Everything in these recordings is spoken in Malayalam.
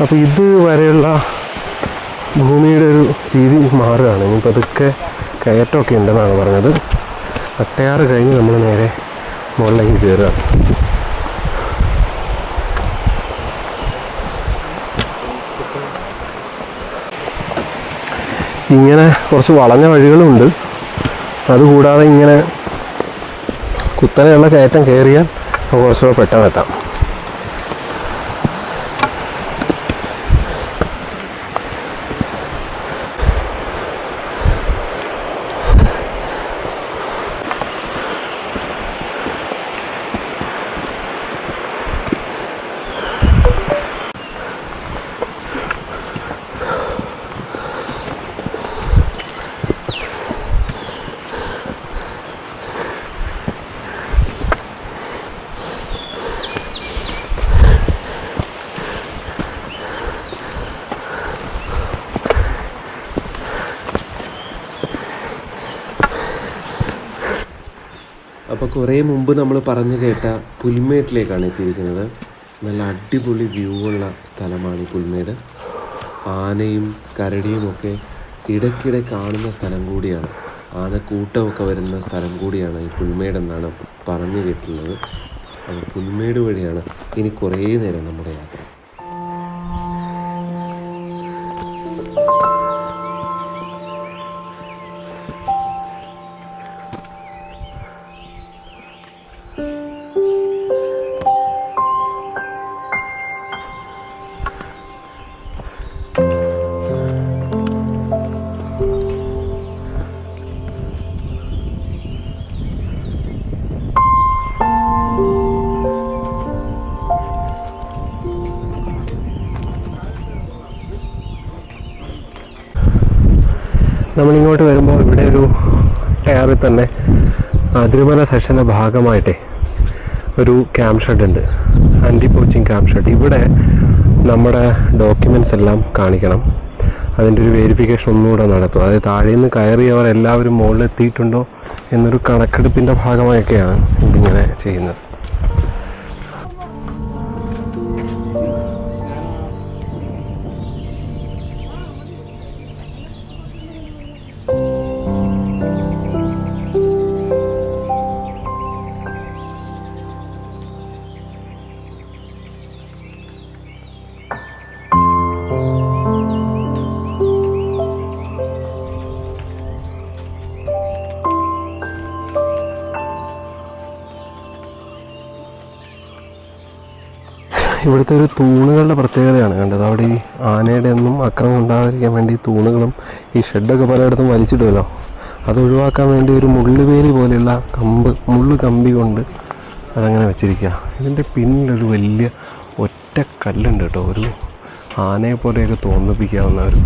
അപ്പോൾ ഇതുവരെയുള്ള ഭൂമിയുടെ ഒരു രീതി മാറുകയാണ്. ഇനി പതുക്കെ കയറ്റമൊക്കെ ഉണ്ടെന്നാണ് പറഞ്ഞത്. അട്ടയാറ് കഴിഞ്ഞ് നമ്മൾ നേരെ മുകളിലേക്ക് കയറുകയാണ്. ഇങ്ങനെ കുറച്ച് വളഞ്ഞ വഴികളുമുണ്ട്. അതുകൂടാതെ ഇങ്ങനെ കുത്തനെയുള്ള കയറ്റം കയറിയാൽ കുറച്ചുകൂടെ പെട്ടെന്ന് എത്താം. അപ്പോൾ കുറേ മുമ്പ് നമ്മൾ പറഞ്ഞു കേട്ട പുൽമേട്ടിലേക്കാണ് എത്തിയിരിക്കുന്നത്. നല്ല അടിപൊളി വ്യൂ ഉള്ള സ്ഥലമാണ് ഈ പുൽമേട്. ആനയും കരടിയുമൊക്കെ ഇടയ്ക്കിടെ കാണുന്ന സ്ഥലം കൂടിയാണ്. ആനക്കൂട്ടമൊക്കെ വരുന്ന സ്ഥലം കൂടിയാണ് ഈ പുൽമേടെന്നാണ് പറഞ്ഞു കേട്ടിട്ടുള്ളത്. അപ്പോൾ പുൽമേട് വഴിയാണ് ഇനി കുറേ നേരം നമ്മുടെ യാത്ര. നമ്മളിങ്ങോട്ട് വരുമ്പോൾ ഇവിടെ ഒരു ടയറിൽ തന്നെ അതിരുമല സെഷൻ്റെ ഭാഗമായിട്ടേ ഒരു ക്യാമ്പ് ഷെഡ് ഉണ്ട്, ആൻറ്റി പോച്ചിങ് ക്യാമ്പ് ഷെഡ്. ഇവിടെ നമ്മുടെ ഡോക്യുമെൻറ്റ്സ് എല്ലാം കാണിക്കണം. അതിൻ്റെ ഒരു വെരിഫിക്കേഷൻ ഒന്നുകൂടെ നടത്തും. അതായത് താഴെ നിന്ന് കയറിയവർ എല്ലാവരും മുകളിലെത്തിയിട്ടുണ്ടോ എന്നൊരു കണക്കെടുപ്പിൻ്റെ ഭാഗമായൊക്കെയാണ് ഇതിങ്ങനെ ചെയ്യുന്നത്. ഇവിടുത്തെ ഒരു തൂണുകളുടെ പ്രത്യേകതയാണ് കണ്ടത്. അവിടെ ഈ ആനയുടെ ഒന്നും അക്രമം ഉണ്ടാകാതിരിക്കാൻ വേണ്ടി തൂണുകളും ഈ ഷെഡൊക്കെ പലയിടത്തും വലിച്ചിടുമല്ലോ, അത് ഒഴിവാക്കാൻ വേണ്ടി ഒരു മുള്ളുവേലി പോലെയുള്ള മുള്ളു കമ്പി കൊണ്ട് അതങ്ങനെ വെച്ചിരിക്കുക. ഇതിൻ്റെ പിന്നിലൊരു വലിയ ഒറ്റക്കല്ലുണ്ട് കേട്ടോ, ഒരു ആനയെ പോലെയൊക്കെ തോന്നിപ്പിക്കാവുന്ന ഒരു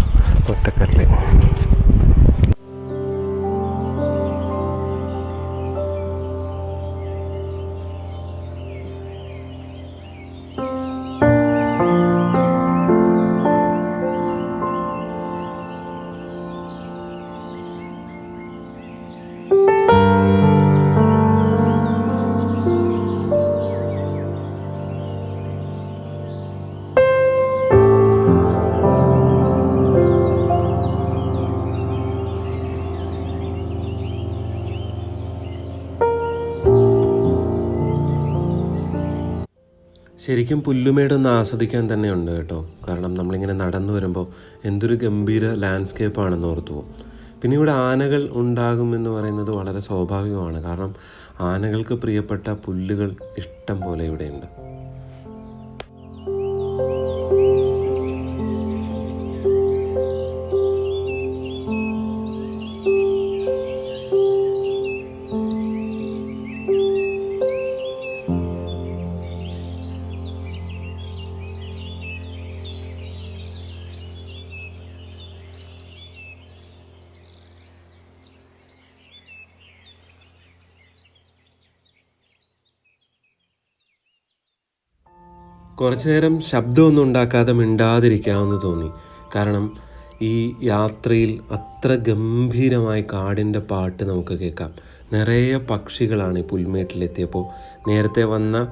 ഒറ്റക്കല്ല്. ശരിക്കും പുല്ലുമേടൊന്ന് ആസ്വദിക്കാൻ തന്നെയുണ്ട് കേട്ടോ. കാരണം നമ്മളിങ്ങനെ നടന്നു വരുമ്പോൾ എന്തൊരു ഗംഭീര ലാൻഡ്സ്കേപ്പാണെന്ന് ഓർത്തു പോകും. പിന്നെ ഇവിടെ ആനകൾ ഉണ്ടാകുമെന്ന് പറയുന്നത് വളരെ സ്വാഭാവികമാണ്. കാരണം ആനകൾക്ക് പ്രിയപ്പെട്ട പുല്ലുകൾ ഇഷ്ടം പോലെ ഇവിടെയുണ്ട്. കുറച്ചു നേരം ശബ്ദമൊന്നും ഉണ്ടാക്കാതെ മിണ്ടാതിരിക്കാമെന്ന് തോന്നി. കാരണം ഈ യാത്രയിൽ അത്ര ഗംഭീരമായി കാടിൻ്റെ പാട്ട് നമുക്ക് കേൾക്കാം. നിറയെ പക്ഷികളാണ് ഈ പുൽമേട്ടിലെത്തിയപ്പോൾ. നേരത്തെ വന്ന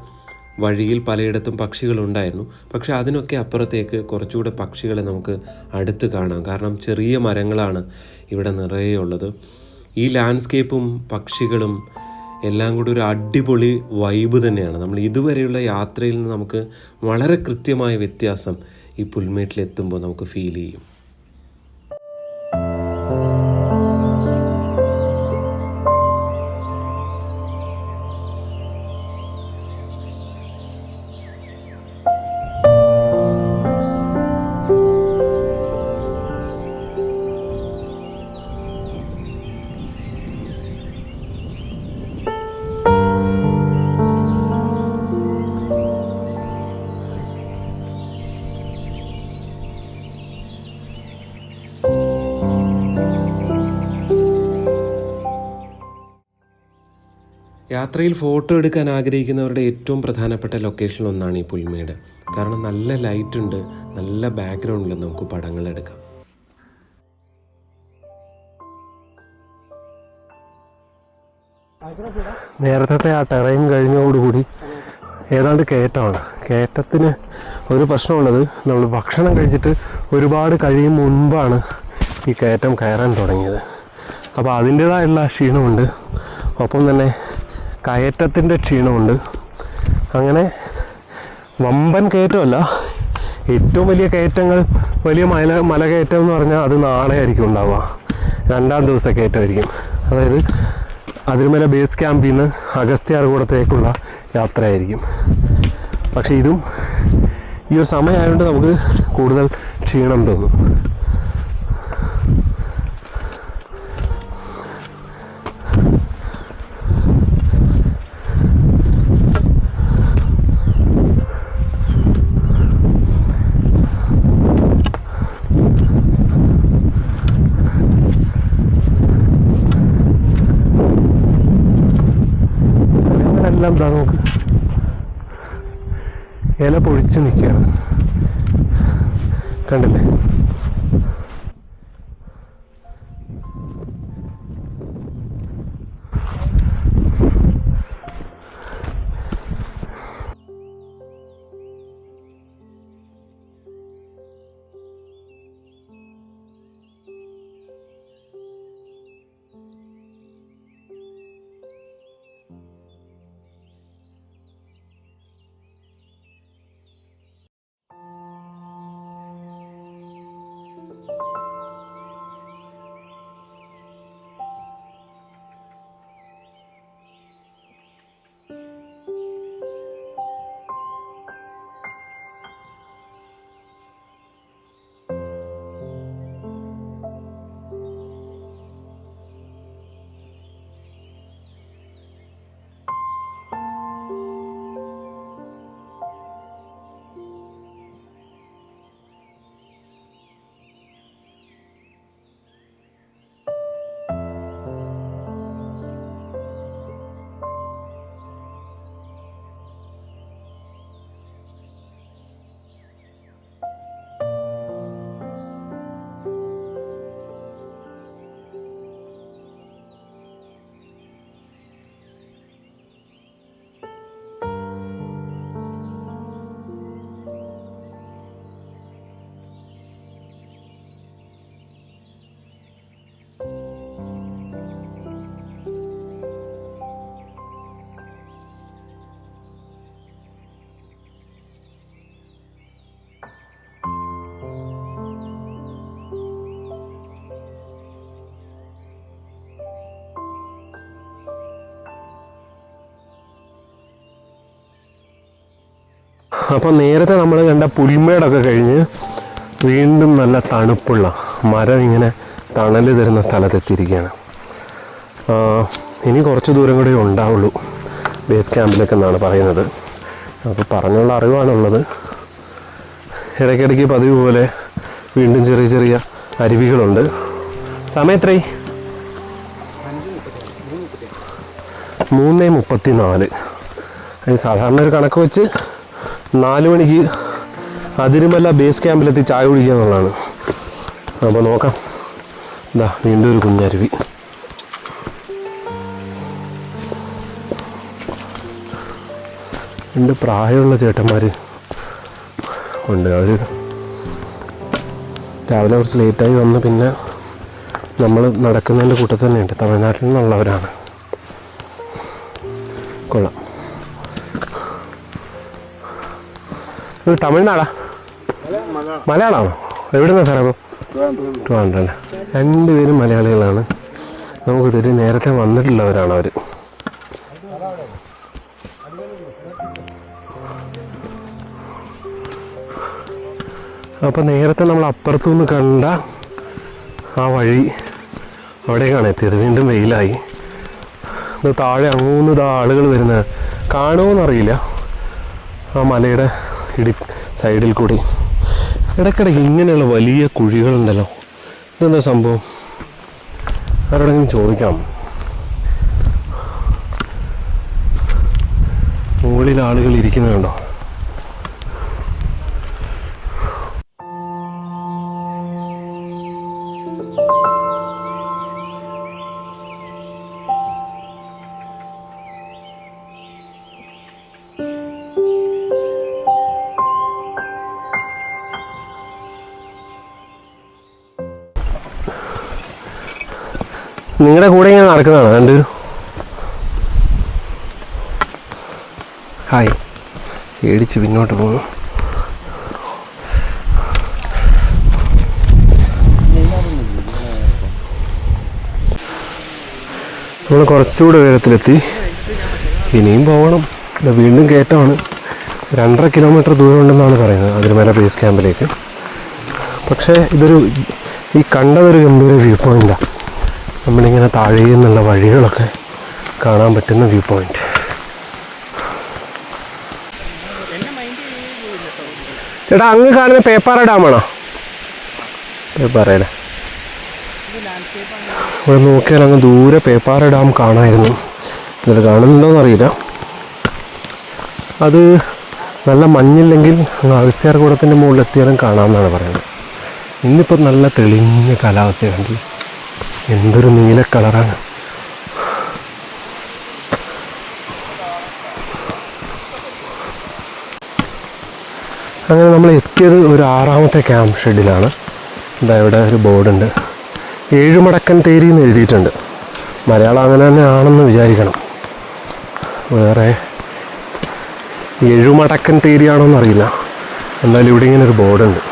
വഴിയിൽ പലയിടത്തും പക്ഷികളുണ്ടായിരുന്നു. പക്ഷെ അതിനൊക്കെ അപ്പുറത്തേക്ക് കുറച്ചുകൂടെ പക്ഷികളെ നമുക്ക് അടുത്ത് കാണാം. കാരണം ചെറിയ മരങ്ങളാണ് ഇവിടെ നിറയെ ഉള്ളത്. ഈ ലാൻഡ്സ്കേപ്പും പക്ഷികളും എല്ലാം കൂടി ഒരു അടിപൊളി വൈബ് തന്നെയാണ്. നമ്മൾ ഇതുവരെയുള്ള യാത്രയിൽ നിന്ന് നമുക്ക് വളരെ കൃത്യമായ വ്യത്യാസം ഈ പുൽമേട്ടിലെത്തുമ്പോൾ നമുക്ക് ഫീൽ ചെയ്യും. യാത്രയിൽ ഫോട്ടോ എടുക്കാൻ ആഗ്രഹിക്കുന്നവരുടെ ഏറ്റവും പ്രധാനപ്പെട്ട ലൊക്കേഷനിലൊന്നാണ് ഈ പുൽമേട്. കാരണം നല്ല ലൈറ്റ് ഉണ്ട്, നല്ല ബാക്ക്ഗ്രൗണ്ടിൽ നമുക്ക് പടങ്ങളെടുക്കാം. നേരത്തെ ആ ടെറൈൻ കഴിഞ്ഞതോടുകൂടി ഏതാണ്ട് കയറ്റമാണ്. കയറ്റത്തിന് ഒരു പ്രശ്നമുള്ളത്, നമ്മൾ ഭക്ഷണം കഴിച്ചിട്ട് ഒരുപാട് കഴിയും മുൻപാണ് ഈ കയറ്റം കയറാൻ തുടങ്ങിയത്. അപ്പോൾ അതിൻ്റേതായുള്ള ക്ഷീണമുണ്ട്, ഒപ്പം തന്നെ കയറ്റത്തിൻ്റെ ക്ഷീണമുണ്ട്. അങ്ങനെ വമ്പൻ കയറ്റമല്ല, ഏറ്റവും വലിയ കയറ്റങ്ങൾ, വലിയ മലകയറ്റം എന്ന് പറഞ്ഞാൽ അത് നാളെ ആയിരിക്കും ഉണ്ടാവുക. 2-ാം ദിവസത്തെ കയറ്റമായിരിക്കും. അതായത് അതിരുമല ബേസ് ക്യാമ്പിൽ നിന്ന് അഗസ്ത്യാർകൂടത്തേക്കുള്ള യാത്രയായിരിക്കും. പക്ഷേ ഇതും ഈ ഒരു സമയമായതുകൊണ്ട് നമുക്ക് കൂടുതൽ ക്ഷീണം തോന്നും. എല്ലാം എന്താ നമുക്ക് ഇല പൊഴിച്ച് നിൽക്കുകയാണ്, കണ്ടില്ലേ? അപ്പോൾ നേരത്തെ നമ്മൾ കണ്ട പുൽമേടൊക്കെ കഴിഞ്ഞ് വീണ്ടും നല്ല തണുപ്പുള്ള മരം ഇങ്ങനെ തണൽ തരുന്ന സ്ഥലത്തെത്തിയിരിക്കുകയാണ്. ഇനി കുറച്ച് ദൂരം കൂടെ ഉണ്ടാവുള്ളൂ ബേസ് ക്യാമ്പിലേക്ക് എന്നാണ് പറയുന്നത്. അപ്പോൾ പറഞ്ഞുള്ള അറിവാണുള്ളത്. ഇടയ്ക്കിടയ്ക്ക് പതിവ് പോലെ വീണ്ടും ചെറിയ ചെറിയ അരുവികളുണ്ട്. സമയം എത്രയായി? 3:34. അതിന് സാധാരണ ഒരു കണക്ക് വെച്ച് 4 മണിക്ക് അതിരുമല ബേസ് ക്യാമ്പിലെത്തി ചായ കുടിക്കുക എന്നുള്ളതാണ്. അപ്പോൾ നോക്കാം. ഇതാ വീണ്ടും ഒരു കുഞ്ഞരുവി. രണ്ട് പ്രായമുള്ള ചേട്ടന്മാർ ഉണ്ട്. അവർ രാവിലെ കുറച്ച് ലേറ്റായി വന്ന് പിന്നെ നമ്മൾ നടക്കുന്നതിൻ്റെ കൂട്ടത്തിൽ തന്നെയുണ്ട്. തമിഴ്നാട്ടിൽ നിന്നുള്ളവരാണ്. കൊള്ളാം. ഇത് തമിഴ്നാടാ? മലയാളമാണോ? എവിടുന്നാ സാറേ? അപ്പോൾ ട്രിവാൻഡ്രം. രണ്ടുപേരും മലയാളികളാണ്. നമുക്കിതൊരു നേരത്തെ വന്നിട്ടുള്ളവരാണ് അവർ. അപ്പോൾ നേരത്തെ നമ്മൾ അപ്പുറത്തുനിന്ന് കണ്ട ആ വഴി അവിടേക്കാണ് എത്തിയത്. വീണ്ടും വെയിലായി. ഇത് താഴെ അങ്ങൂന്ന് ആളുകൾ വരുന്നത് കാണുമോയെന്നറിയില്ല. ആ മലയുടെ സൈഡിൽ കൂടി ഇടയ്ക്കിടയ്ക്ക് ഇങ്ങനെയുള്ള വലിയ കുഴികളുണ്ടല്ലോ. ഇതെന്താ സംഭവം? ആരോടെങ്കിലും ചോദിക്കാം. മുകളിൽ ആളുകൾ ഇരിക്കുന്നുണ്ടോ? നിങ്ങളുടെ കൂടെ ഇങ്ങനെ നടക്കുന്നതാണോ രണ്ടുപേരും? ഹായ്. പേടിച്ച് പിന്നോട്ട് പോകുന്നു. നമ്മൾ കുറച്ചുകൂടെ ഉയരത്തിലെത്തി. ഇനിയും പോകണം. വീണ്ടും കയറ്റമാണ്. 2.5 കിലോമീറ്റർ ദൂരം ഉണ്ടെന്നാണ് പറയുന്നത് അതിരുമല ബേസ് ക്യാമ്പിലേക്ക്. പക്ഷേ ഈ കണ്ടതൊരു ഗംഭീര വ്യൂ പോയിൻ്റാണ്. നമ്മളിങ്ങനെ താഴെ നിന്നുള്ള വഴികളൊക്കെ കാണാൻ പറ്റുന്ന വ്യൂ പോയിന്റ്. ചേട്ടാ, അങ്ങ് കാണുന്ന പേപ്പാറ ഡാമാണോ? പേപ്പാറയുടെ ഇവിടെ നോക്കിയാൽ അങ്ങ് ദൂരെ പേപ്പാറ ഡാം കാണാമായിരുന്നു. ഇതിൽ കാണുന്നുണ്ടോയെന്നറിയില്ല. അത് നല്ല മഞ്ഞില്ലെങ്കിൽ അങ്ങ് അഗസ്ത്യാർകൂടത്തിൻ്റെ മുകളിലെത്തിയാലും കാണാമെന്നാണ് പറയുന്നത്. ഇന്നിപ്പോൾ നല്ല തെളിഞ്ഞ കാലാവസ്ഥയാണ്. എന്തൊരു നീല കളറാണ്. അങ്ങനെ നമ്മൾ എത്തിയത് ഒരു 6ാമത്തെ ക്യാമ്പ് ഷെഡിലാണ്. എന്താ ഇവിടെ ഒരു ബോർഡുണ്ട്. ഏഴുമടക്കൻ തേരി എന്ന് എഴുതിയിട്ടുണ്ട്. മലയാളം അങ്ങനെ തന്നെ ആണെന്ന് വിചാരിക്കണം. വേറെ എഴുമടക്കൻ തേരിയാണോ എന്നറിയില്ല. എന്തായാലും ഇവിടെ ഇങ്ങനെ ഒരു ബോർഡുണ്ട്.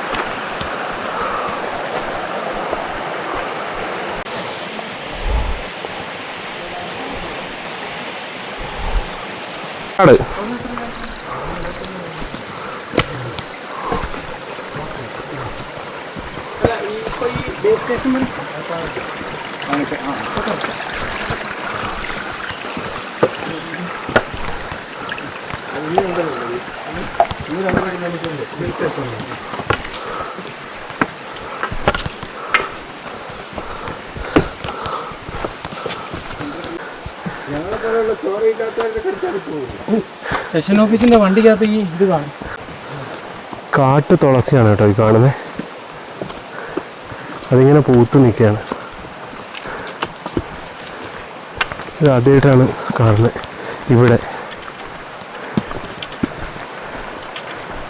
സെഷൻ ഓഫീസിന്റെ വണ്ടിക്കകത്ത് ഈ ഇത് കാണും. കാട്ടു തുളസിയാണ് കേട്ടോ ഈ കാണുന്നത്. അതിങ്ങനെ പൂത്ത് നിൽക്കുകയാണ്. ഇത് ആദ്യമായിട്ടാണ് കാണുന്നത്. ഇവിടെ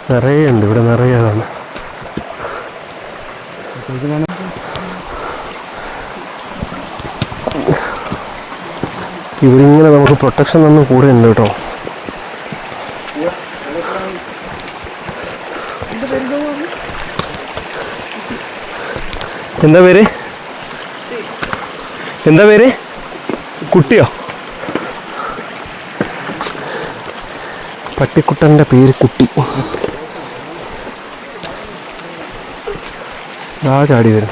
നിറയെ ഉണ്ട്. ഇവിടെ നിറയെ അതാണ്. ഇവരിങ്ങനെ നമുക്ക് പ്രൊട്ടക്ഷൻ ഒന്നും കൂടെ ഉണ്ട് കേട്ടോ. എന്താ പേര്? എന്താ പേര്? കുട്ടിയോ? പട്ടിക്കുട്ടൻ്റെ പേര് കുട്ടി. ആ ചാടി വരും.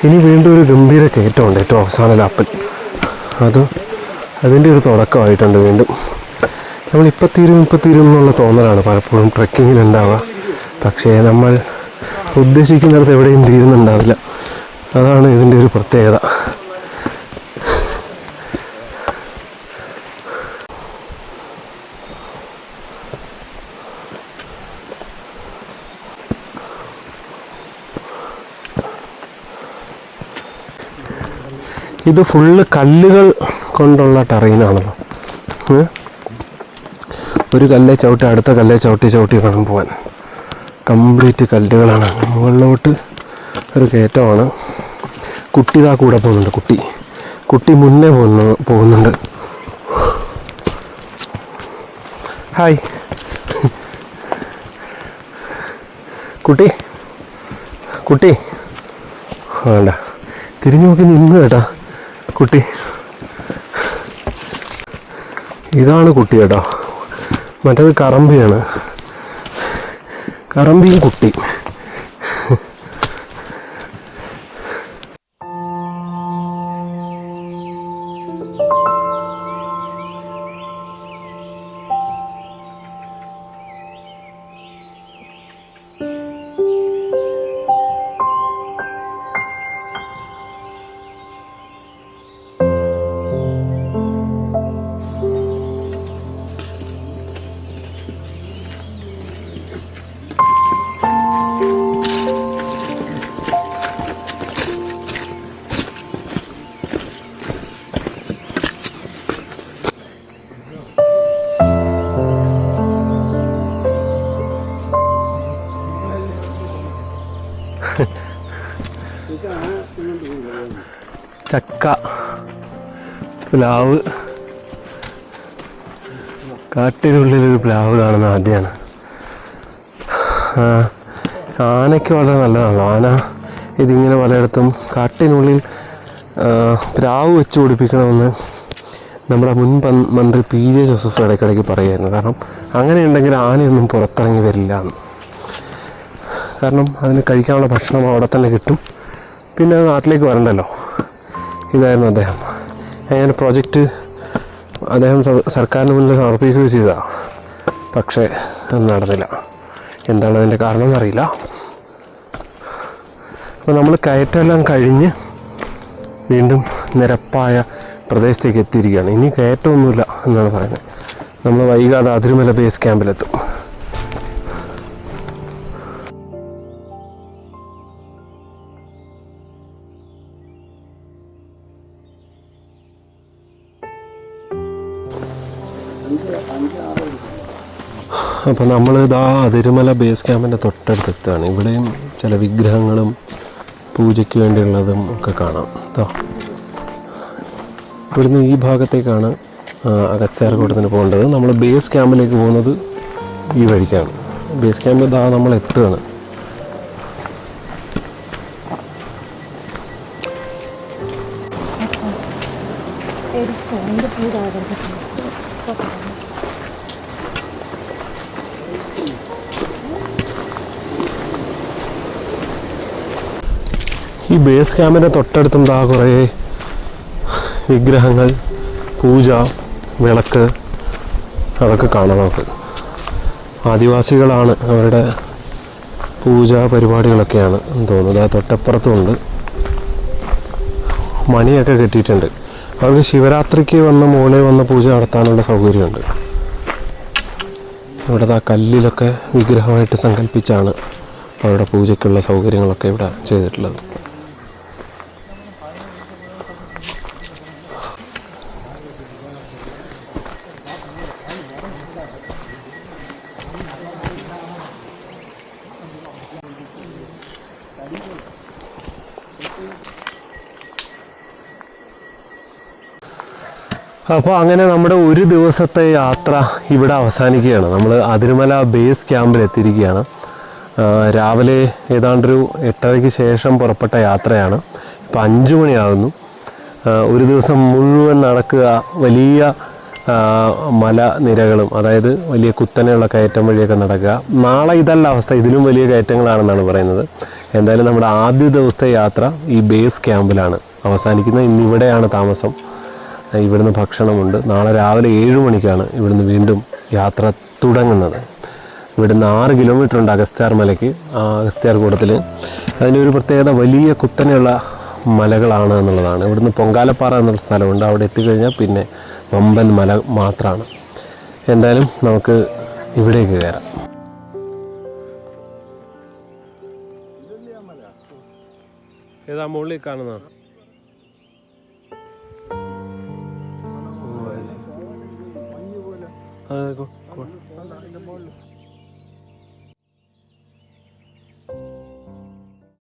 ഇനി വീണ്ടും ഒരു ഗംഭീര കയറ്റമുണ്ട് ഏറ്റവും അവസാന ലാപ്പിൽ. അതിൻ്റെ ഒരു തുടക്കമായിട്ടുണ്ട് വീണ്ടും. നമ്മളിപ്പോൾ തീരും എന്നുള്ള തോന്നലാണ് പലപ്പോഴും ട്രെക്കിങ്ങിനുണ്ടാവുക. പക്ഷേ നമ്മൾ ഉദ്ദേശിക്കുന്നിടത്ത് എവിടെയും തീരുന്നുണ്ടാവില്ല. അതാണ് ഇതിൻ്റെ ഒരു പ്രത്യേകത. ഇത് ഫുള്ള് കല്ലുകൾ കൊണ്ടുള്ള ടെറൈനാണല്ലോ. ഒരു കല്ലേ ചവിട്ടി അടുത്ത കല്ലേ ചവിട്ടി വേണം പോകാൻ. കംപ്ലീറ്റ് കല്ലുകളാണ്. മുകളിലോട്ട് ഒരു കയറ്റമാണ്. കുട്ടി ഇതാ കൂടെ പോകുന്നുണ്ട്. കുട്ടി മുന്നേ പോകുന്നുണ്ട്. ഹായ് കുട്ടി വേണ്ട, തിരിഞ്ഞു നോക്കി നിന്ന് കേട്ടാ കുട്ടി. ഇതാണ് കുട്ടി കേട്ടോ. മറ്റേത് കറമ്പിയാണ്. കറമ്പിയും കുട്ടി. ചക്ക, പ്ലാവ്, കാട്ടിനുള്ളിലൊരു പ്ലാവ് കാണുന്ന ആദ്യമാണ്. ആനയ്ക്ക് വളരെ നല്ലതാണല്ലോ. ആന ഇതിങ്ങനെ പലയിടത്തും കാട്ടിനുള്ളിൽ പ്ലാവ് വെച്ച് പിടിപ്പിക്കണമെന്ന് നമ്മുടെ മുൻ മന്ത്രി PJ ജോസഫ് ഇടയ്ക്കിടയ്ക്ക് പറയുമായിരുന്നു. കാരണം അങ്ങനെയുണ്ടെങ്കിൽ ആനയൊന്നും പുറത്തിറങ്ങി വരില്ല എന്ന്. കാരണം അതിന് കഴിക്കാനുള്ള ഭക്ഷണം അവിടെ തന്നെ കിട്ടും, പിന്നെ അത് നാട്ടിലേക്ക് വരണ്ടല്ലോ. ഇതായിരുന്നു അദ്ദേഹം. അങ്ങനെ പ്രോജക്റ്റ് അദ്ദേഹം സർക്കാരിന് മുന്നിൽ സമർപ്പിക്കുകയും ചെയ്തതാണ്. പക്ഷേ അത് നടന്നില്ല. എന്താണ് അതിൻ്റെ കാരണം എന്നറിയില്ല. അപ്പോൾ നമ്മൾ കയറ്റമെല്ലാം കഴിഞ്ഞ് വീണ്ടും നിരപ്പായ പ്രദേശത്തേക്ക് എത്തിയിരിക്കുകയാണ്. ഇനി കയറ്റമൊന്നുമില്ല എന്നാണ് പറയുന്നത്. നമ്മൾ വൈകാതെ അതിരുമല ബേസ് ക്യാമ്പിലെത്തും. അപ്പോൾ നമ്മൾ ഇതാ അതിരുമല ബേസ് ക്യാമ്പിൻ്റെ തൊട്ടടുത്തെത്തുകയാണ്. ഇവിടെയും ചില വിഗ്രഹങ്ങളും പൂജയ്ക്ക് വേണ്ടിയുള്ളതും ഒക്കെ കാണാം. ഇവിടുന്ന് ഈ ഭാഗത്തേക്കാണ് അഗസ്ത്യാർകൂടത്തിന് പോകേണ്ടത്. നമ്മൾ ബേസ് ക്യാമ്പിലേക്ക് പോകുന്നത് ഈ വഴിക്കാണ്. ബേസ് ക്യാമ്പ് ഇതാ നമ്മൾ എത്തുകയാണ്. ഈ ബേസ് ക്യാമ്പിൻ്റെ തൊട്ടടുത്തും ദാ കുറേ വിഗ്രഹങ്ങൾ, പൂജ, വിളക്ക്, അതൊക്കെ കാണാം നമുക്ക്. ആദിവാസികളാണ്, അവരുടെ പൂജാ പരിപാടികളൊക്കെയാണ് എന്ന് തോന്നുന്നത്. ആ തൊട്ടപ്പുറത്തുമുണ്ട്. മണിയൊക്കെ കെട്ടിയിട്ടുണ്ട്. അവർക്ക് ശിവരാത്രിക്ക് മുകളിൽ വന്ന് പൂജ നടത്താനുള്ള സൗകര്യമുണ്ട്. ഇവിടെ ആ കല്ലിലൊക്കെ വിഗ്രഹമായിട്ട് സങ്കല്പിച്ചാണ് അവരുടെ പൂജയ്ക്കുള്ള സൗകര്യങ്ങളൊക്കെ ഇവിടെ ചെയ്തിട്ടുള്ളത്. അപ്പോൾ അങ്ങനെ നമ്മുടെ ഒരു ദിവസത്തെ യാത്ര ഇവിടെ അവസാനിക്കുകയാണ്. നമ്മൾ അതിരുമല ബേസ് ക്യാമ്പിൽ എത്തിയിരിക്കുകയാണ്. രാവിലെ ഏതാണ്ടൊരു 8:30-ക്ക് ശേഷം പുറപ്പെട്ട യാത്രയാണ്. ഇപ്പോൾ 5 മണിയാകുന്നു. ഒരു ദിവസം മുഴുവൻ നടക്കുക, വലിയ മലനിരകളും, അതായത് വലിയ കുത്തനെയുള്ള കയറ്റം വഴിയൊക്കെ നടക്കുക. നാളെ ഇതല്ല അവസ്ഥ, ഇതിലും വലിയ കയറ്റങ്ങളാണെന്നാണ് പറയുന്നത്. എന്തായാലും നമ്മുടെ ആദ്യ ദിവസത്തെ യാത്ര ഈ ബേസ് ക്യാമ്പിലാണ് അവസാനിക്കുന്നത്. ഇന്നിവിടെയാണ് താമസം. ഇവിടുന്ന് ഭക്ഷണമുണ്ട്. നാളെ രാവിലെ 7 മണിക്കാണ് ഇവിടുന്ന് വീണ്ടും യാത്ര തുടങ്ങുന്നത്. ഇവിടുന്ന് 6 കിലോമീറ്റർ ഉണ്ട് അഗസ്ത്യാർ മലയ്ക്ക്. അഗസ്ത്യാർകൂടത്തിൽ അതിൻ്റെ ഒരു പ്രത്യേകത വലിയ കുത്തനെയുള്ള മലകളാണ് എന്നുള്ളതാണ്. ഇവിടുന്ന് പൊങ്കാലപ്പാറ എന്നുള്ള സ്ഥലമുണ്ട്. അവിടെ എത്തിക്കഴിഞ്ഞാൽ പിന്നെ വമ്പൻ മല മാത്രമാണ്. എന്തായാലും നമുക്ക് ഇവിടേക്ക് കയറാം. ഏതാ മുകളിൽ കാണുന്ന അത്